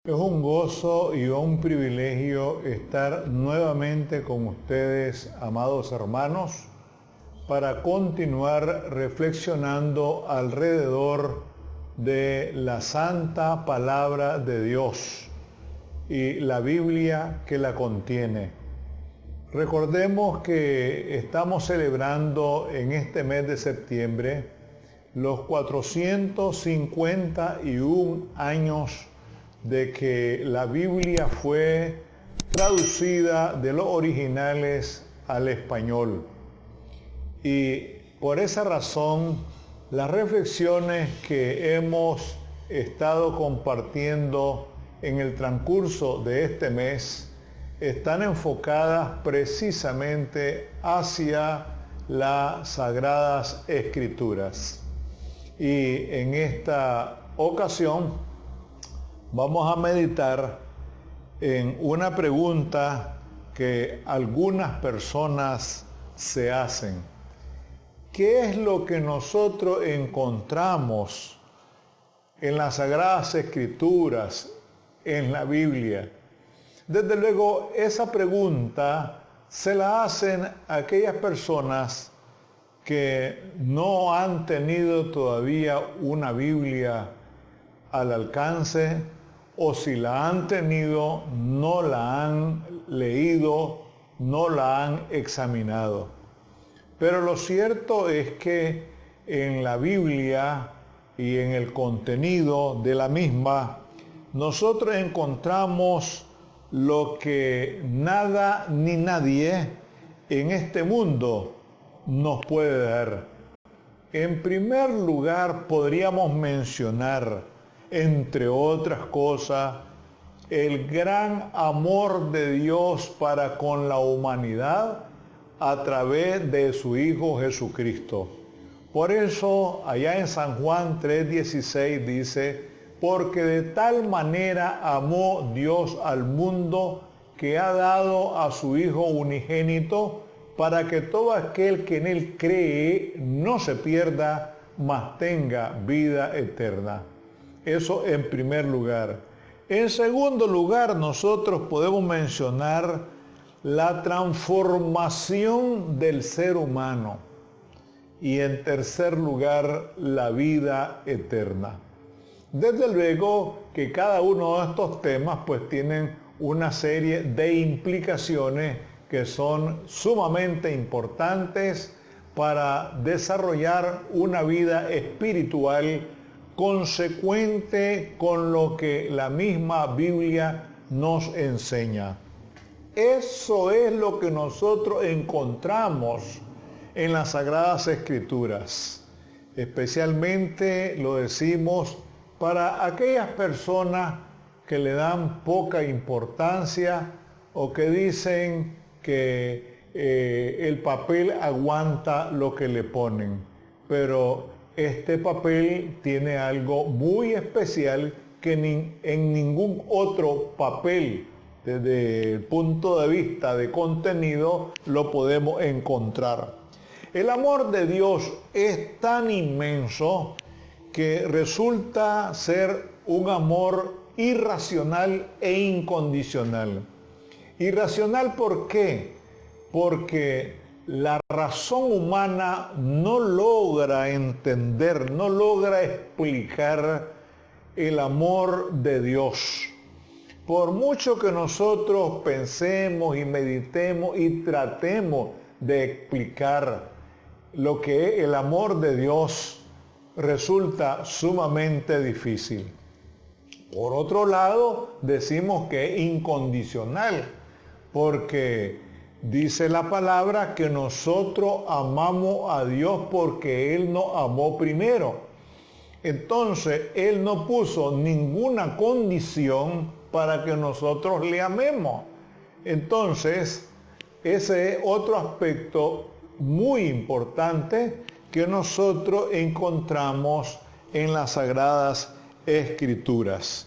Es un gozo y un privilegio estar nuevamente con ustedes, amados hermanos, para continuar reflexionando alrededor de la santa palabra de Dios y la Biblia que la contiene. Recordemos que estamos celebrando en este mes de septiembre los 451 años de que la Biblia fue traducida de los originales al español. Y por esa razón, las reflexiones que hemos estado compartiendo en el transcurso de este mes están enfocadas precisamente hacia las Sagradas Escrituras. Y en esta ocasión vamos a meditar en una pregunta que algunas personas se hacen. ¿Qué es lo que nosotros encontramos en las Sagradas Escrituras, en la Biblia? Desde luego, esa pregunta se la hacen aquellas personas que no han tenido todavía una Biblia al alcance, o si la han tenido, no la han leído, no la han examinado. Pero lo cierto es que en la Biblia y en el contenido de la misma, nosotros encontramos lo que nada ni nadie en este mundo nos puede dar. En primer lugar, podríamos mencionar, entre otras cosas, el gran amor de Dios para con la humanidad a través de su Hijo Jesucristo. Por eso, allá en San Juan 3:16 dice: porque de tal manera amó Dios al mundo que ha dado a su Hijo unigénito, para que todo aquel que en Él cree no se pierda, mas tenga vida eterna. Eso en primer lugar. En segundo lugar, nosotros podemos mencionar la transformación del ser humano. Y en tercer lugar, la vida eterna. Desde luego que cada uno de estos temas pues tienen una serie de implicaciones que son sumamente importantes para desarrollar una vida espiritual consecuente con lo que la misma Biblia nos enseña. Eso es lo que nosotros encontramos en las Sagradas Escrituras. Especialmente lo decimos para aquellas personas que le dan poca importancia o que dicen que el papel aguanta lo que le ponen. Pero este papel tiene algo muy especial que en ningún otro papel, desde el punto de vista de contenido, lo podemos encontrar. El amor de Dios es tan inmenso que resulta ser un amor irracional e incondicional. Irracional, ¿por qué? Porque la razón humana no logra entender, no logra explicar el amor de Dios. Por mucho que nosotros pensemos y meditemos y tratemos de explicar lo que es el amor de Dios, resulta sumamente difícil. Por otro lado, decimos que es incondicional, porque dice la palabra que nosotros amamos a Dios porque Él nos amó primero. Entonces, Él no puso ninguna condición para que nosotros le amemos. Entonces, ese es otro aspecto muy importante que nosotros encontramos en las Sagradas Escrituras.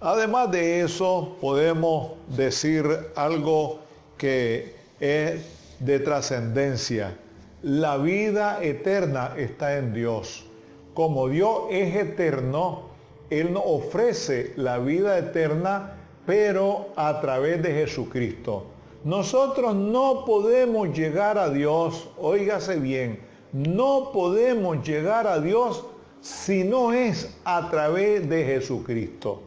Además de eso, podemos decir algo que es de trascendencia. La vida eterna está en Dios. Como Dios es eterno, Él nos ofrece la vida eterna, pero a través de Jesucristo. Nosotros no podemos llegar a Dios, óigase bien, no podemos llegar a Dios si no es a través de Jesucristo.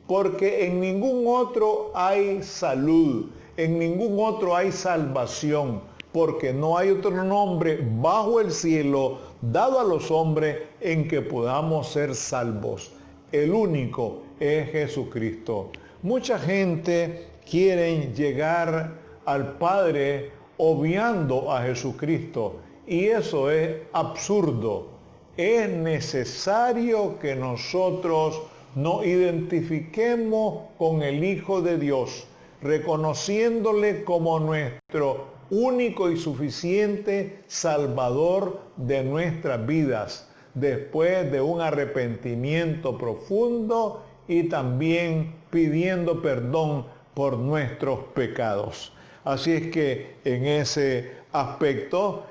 Porque en ningún otro hay salud, en ningún otro hay salvación, porque no hay otro nombre bajo el cielo dado a los hombres en que podamos ser salvos. El único es Jesucristo. Mucha gente quiere llegar al Padre obviando a Jesucristo, y eso es absurdo. Es necesario que nosotros nos identifiquemos con el Hijo de Dios, reconociéndole como nuestro único y suficiente Salvador de nuestras vidas, después de un arrepentimiento profundo y también pidiendo perdón por nuestros pecados. Así es que en ese aspecto,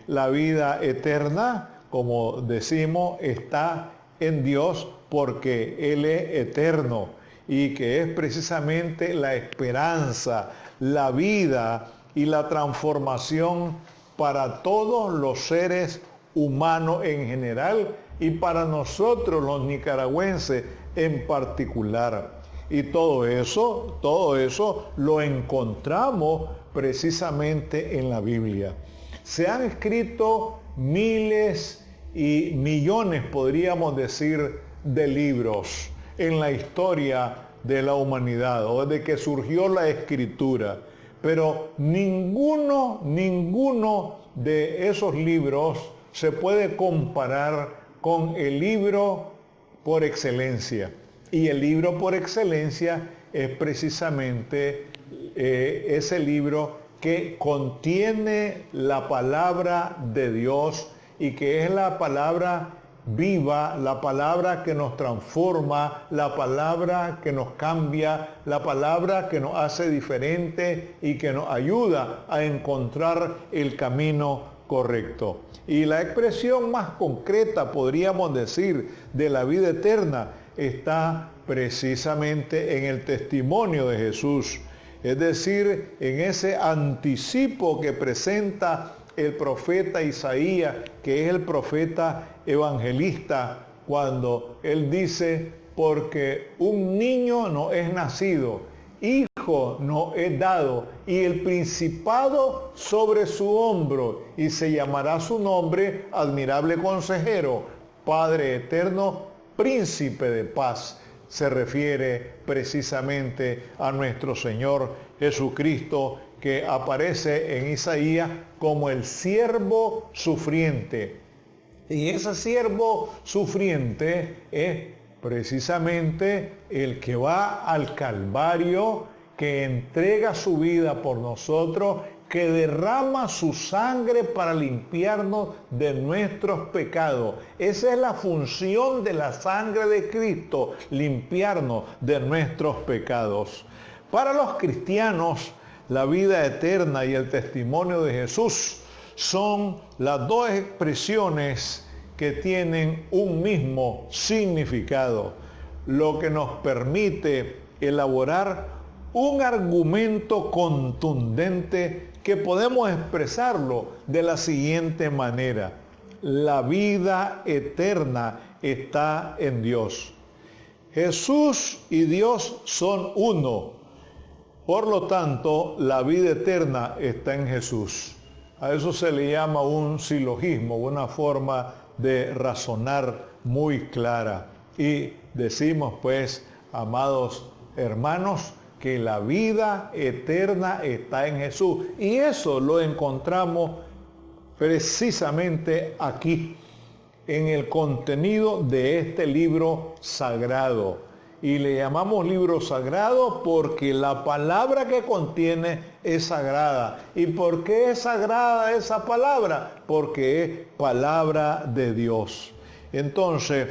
la vida eterna, como decimos, está en Dios, porque Él es eterno y que es precisamente la esperanza, la vida y la transformación para todos los seres humanos en general y para nosotros los nicaragüenses en particular. Y todo eso lo encontramos precisamente en la Biblia. Se han escrito miles y millones, podríamos decir, de libros en la historia de la humanidad o desde que surgió la escritura, pero ninguno de esos libros se puede comparar con el libro por excelencia, y el libro por excelencia es precisamente ese libro que contiene la palabra de Dios y que es la palabra viva, la palabra que nos transforma, la palabra que nos cambia, la palabra que nos hace diferente y que nos ayuda a encontrar el camino correcto. Y la expresión más concreta, podríamos decir, de la vida eterna está precisamente en el testimonio de Jesús, es decir, en ese anticipo que presenta el profeta Isaías, que es el profeta evangelista, cuando él dice: porque un niño nos es nacido, hijo nos es dado, y el principado sobre su hombro, y se llamará su nombre Admirable Consejero, Padre Eterno, Príncipe de Paz. Se refiere precisamente a nuestro Señor Jesucristo, que aparece en Isaías como el siervo sufriente. Y ese siervo sufriente es precisamente el que va al Calvario, que entrega su vida por nosotros, que derrama su sangre para limpiarnos de nuestros pecados. Esa es la función de la sangre de Cristo, limpiarnos de nuestros pecados. Para los cristianos, la vida eterna y el testimonio de Jesús son las dos expresiones que tienen un mismo significado, lo que nos permite elaborar un argumento contundente que podemos expresarlo de la siguiente manera: la vida eterna está en Dios. Jesús y Dios son uno. Por lo tanto, la vida eterna está en Jesús. A eso se le llama un silogismo, una forma de razonar muy clara. Y decimos pues, amados hermanos, que la vida eterna está en Jesús. Y eso lo encontramos precisamente aquí, en el contenido de este libro sagrado. Y le llamamos libro sagrado porque la palabra que contiene es sagrada. ¿Y por qué es sagrada esa palabra? Porque es palabra de Dios. Entonces,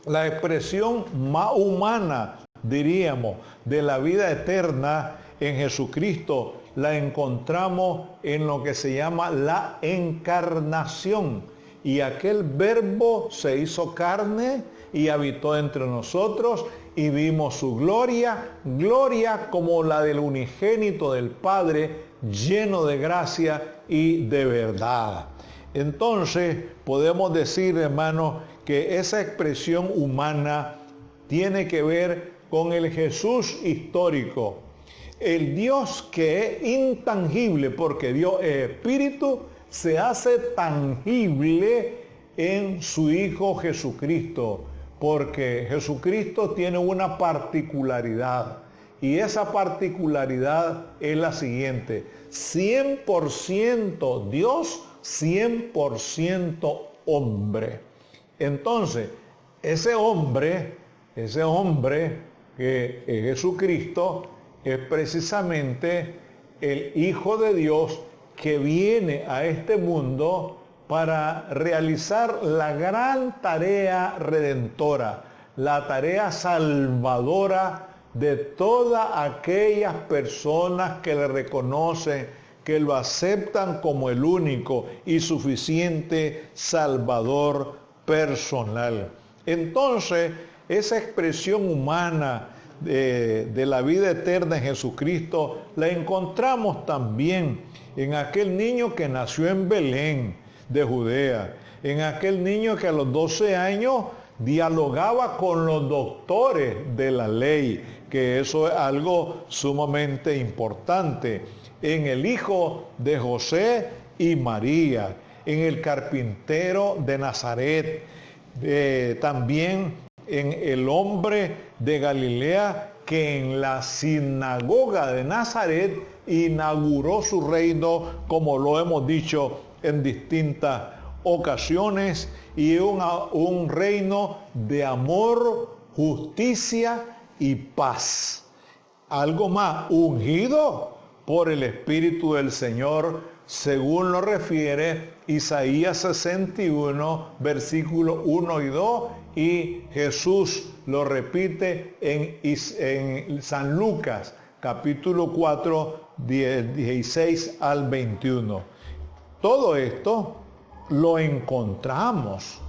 la expresión más humana, diríamos, de la vida eterna en Jesucristo la encontramos en lo que se llama la encarnación. Y aquel verbo se hizo carne y habitó entre nosotros y vimos su gloria, gloria como la del unigénito del Padre, lleno de gracia y de verdad. Entonces podemos decir, hermanos, que esa expresión humana tiene que ver con el Jesús histórico, el Dios que es intangible, porque Dios es espíritu, se hace tangible en su Hijo Jesucristo, porque Jesucristo tiene una particularidad, y esa particularidad es la siguiente: 100% Dios, 100% hombre. Entonces, ese hombre que es Jesucristo, es precisamente el Hijo de Dios que viene a este mundo para realizar la gran tarea redentora, la tarea salvadora de todas aquellas personas que le reconocen, que lo aceptan como el único y suficiente Salvador personal. Entonces, esa expresión humana de la vida eterna en Jesucristo la encontramos también en aquel niño que nació en Belén de Judea, en aquel niño que a los 12 años dialogaba con los doctores de la ley, que eso es algo sumamente importante, en el hijo de José y María, en el carpintero de Nazaret, también en el hombre de Galilea que en la sinagoga de Nazaret inauguró su reino, como lo hemos dicho en distintas ocasiones, y un reino de amor, justicia y paz. Algo más, ungido por el Espíritu del Señor, según lo refiere Isaías 61, versículos 1 y 2, y Jesús lo repite en San Lucas, capítulo 4, 16 al 21. Todo esto lo encontramos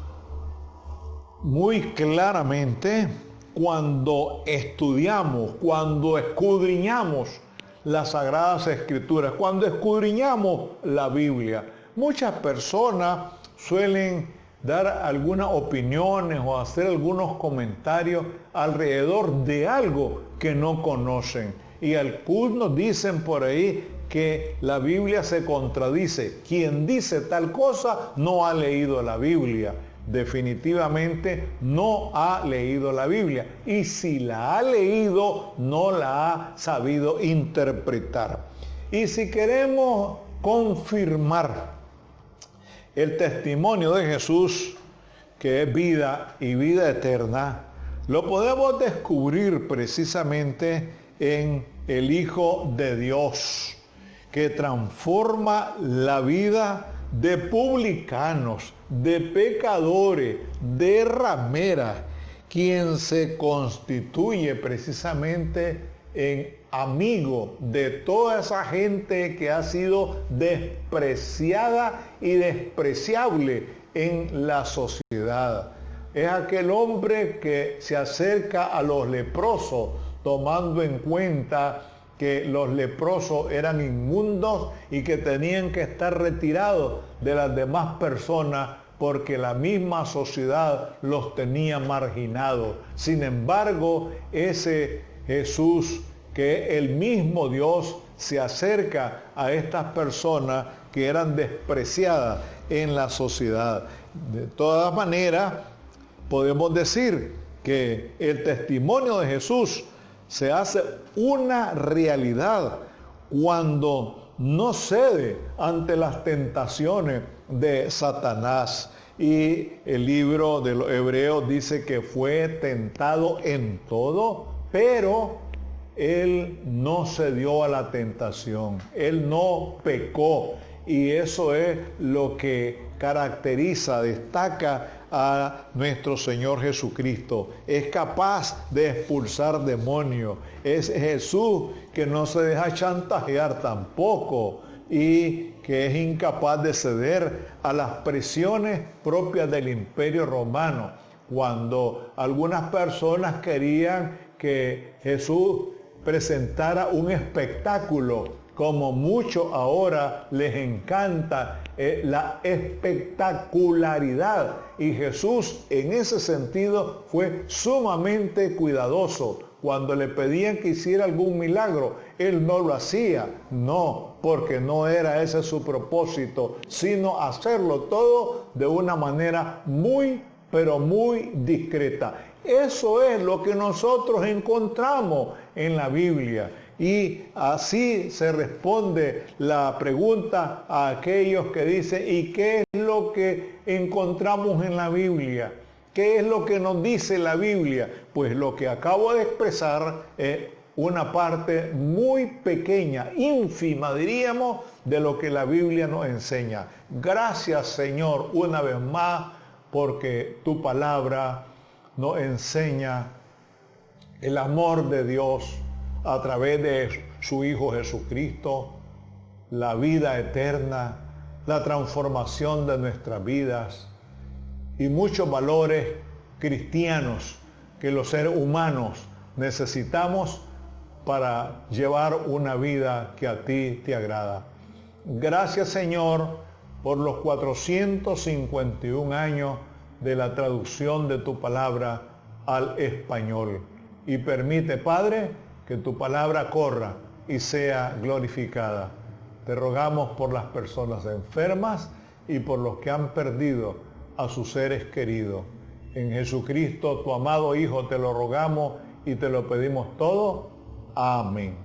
muy claramente cuando estudiamos, cuando escudriñamos las Sagradas Escrituras, cuando escudriñamos la Biblia. Muchas personas suelen dar algunas opiniones o hacer algunos comentarios alrededor de algo que no conocen. Y algunos dicen por ahí que la Biblia se contradice. Quien dice tal cosa no ha leído la Biblia. Definitivamente no ha leído la Biblia. Y si la ha leído, no la ha sabido interpretar. Y si queremos confirmar el testimonio de Jesús, que es vida y vida eterna, lo podemos descubrir precisamente en el Hijo de Dios, que transforma la vida de publicanos, de pecadores, de rameras, quien se constituye precisamente en amigo de toda esa gente que ha sido despreciada y despreciable en la sociedad. Es aquel hombre que se acerca a los leprosos, tomando en cuenta que los leprosos eran inmundos y que tenían que estar retirados de las demás personas porque la misma sociedad los tenía marginados. Sin embargo, ese Jesús, que es el mismo Dios, se acerca a estas personas que eran despreciadas en la sociedad. De todas maneras, podemos decir que el testimonio de Jesús se hace una realidad cuando no cede ante las tentaciones de Satanás. Y el libro de los Hebreos dice que fue tentado en todo, pero él no cedió a la tentación, él no pecó. Y eso es lo que caracteriza, destaca a nuestro Señor Jesucristo. Es capaz de expulsar demonios. Es Jesús que no se deja chantajear tampoco y que es incapaz de ceder a las presiones propias del Imperio Romano. cuando algunas personas querían que Jesús presentara un espectáculo, como mucho ahora les encanta la espectacularidad. Y Jesús en ese sentido fue sumamente cuidadoso. Cuando le pedían que hiciera algún milagro, Él no lo hacía. No, porque no era ese su propósito, sino hacerlo todo de una manera muy, pero muy discreta. Eso es lo que nosotros encontramos en la Biblia. Y así se responde la pregunta a aquellos que dicen, ¿y qué es lo que encontramos en la Biblia? ¿Qué es lo que nos dice la Biblia? Pues lo que acabo de expresar es una parte muy pequeña, ínfima diríamos, de lo que la Biblia nos enseña. Gracias, Señor, una vez más, porque tu palabra nos enseña el amor de Dios a través de su Hijo Jesucristo, la vida eterna, la transformación de nuestras vidas y muchos valores cristianos que los seres humanos necesitamos para llevar una vida que a ti te agrada. Gracias, Señor, por los 451 años de la traducción de tu palabra al español. Y permite, Padre, que tu palabra corra y sea glorificada. Te rogamos por las personas enfermas y por los que han perdido a sus seres queridos. En Jesucristo, tu amado Hijo, te lo rogamos y te lo pedimos todo. Amén.